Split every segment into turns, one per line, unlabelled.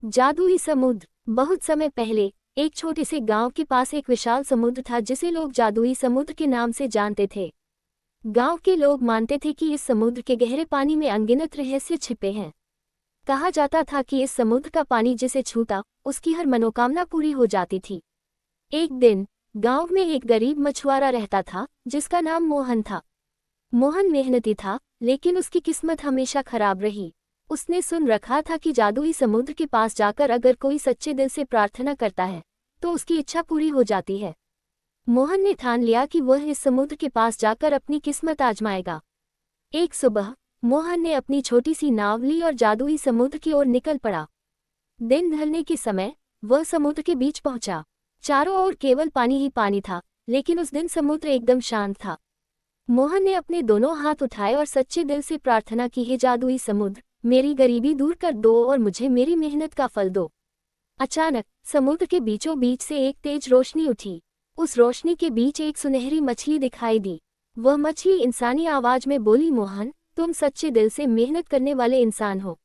जादुई समुद्र। बहुत समय पहले एक छोटे से गांव के पास एक विशाल समुद्र था जिसे लोग जादुई समुद्र के नाम से जानते थे। गांव के लोग मानते थे कि इस समुद्र के गहरे पानी में अनगिनत रहस्य छिपे हैं। कहा जाता था कि इस समुद्र का पानी जिसे छूता उसकी हर मनोकामना पूरी हो जाती थी। एक दिन गांव में एक गरीब मछुआरा रहता था जिसका नाम मोहन था। मोहन मेहनती था, लेकिन उसकी किस्मत हमेशा खराब रही। उसने सुन रखा था कि जादुई समुद्र के पास जाकर अगर कोई सच्चे दिल से प्रार्थना करता है तो उसकी इच्छा पूरी हो जाती है। मोहन ने ठान लिया कि वह इस समुद्र के पास जाकर अपनी किस्मत आजमाएगा। एक सुबह मोहन ने अपनी छोटी सी नाव ली और जादुई समुद्र की ओर निकल पड़ा। दिन ढलने के समय वह समुद्र के बीच पहुंचा। चारों ओर केवल पानी ही पानी था, लेकिन उस दिन समुद्र एकदम शांत था। मोहन ने अपने दोनों हाथ उठाए और सच्चे दिल से प्रार्थना की, हे जादुई समुद्र, मेरी गरीबी दूर कर दो और मुझे मेरी मेहनत का फल दो। अचानक समुद्र के बीचों बीच से एक तेज रोशनी उठी। उस रोशनी के बीच एक सुनहरी मछली दिखाई दी। वह मछली इंसानी आवाज में बोली, मोहन, तुम सच्चे दिल से मेहनत करने वाले इंसान हो।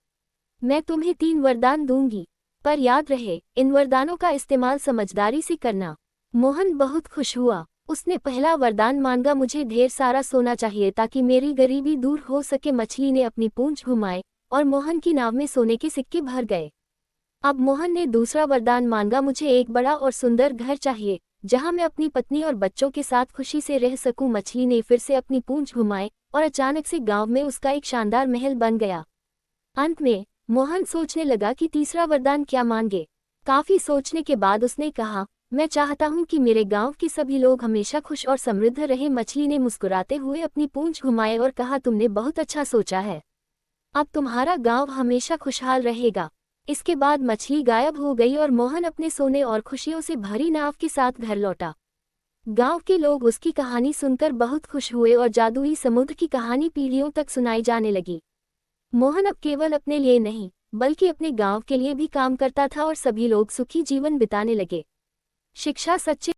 मैं तुम्हें 3 वरदान दूंगी, पर याद रहे इन वरदानों का इस्तेमाल समझदारी से करना। मोहन बहुत खुश हुआ। उसने पहला वरदान मांगा, मुझे ढेर सारा सोना चाहिए ताकि मेरी गरीबी दूर हो सके। मछली ने अपनी पूंछ घुमाई और मोहन की नाव में सोने के सिक्के भर गए। अब मोहन ने दूसरा वरदान मांगा, मुझे एक बड़ा और सुंदर घर चाहिए जहां मैं अपनी पत्नी और बच्चों के साथ खुशी से रह सकूं। मछली ने फिर से अपनी पूंछ घुमाई और अचानक से गांव में उसका एक शानदार महल बन गया। अंत में मोहन सोचने लगा कि तीसरा वरदान क्या मांगे। काफी सोचने के बाद उसने कहा, मैं चाहता हूं कि मेरे गांव के सभी लोग हमेशा खुश और समृद्ध रहें। मछली ने मुस्कुराते हुए अपनी पूंछ घुमाई और कहा, तुमने बहुत अच्छा सोचा है। अब तुम्हारा गांव हमेशा खुशहाल रहेगा। इसके बाद मछली गायब हो गई और मोहन अपने सोने और खुशियों से भरी नाव के साथ घर लौटा। गांव के लोग उसकी कहानी सुनकर बहुत खुश हुए और जादुई समुद्र की कहानी पीढ़ियों तक सुनाई जाने लगी। मोहन अब केवल अपने लिए नहीं बल्कि अपने गांव के लिए भी काम करता था और सभी लोग सुखी जीवन बिताने लगे। शिक्षा। सच्चे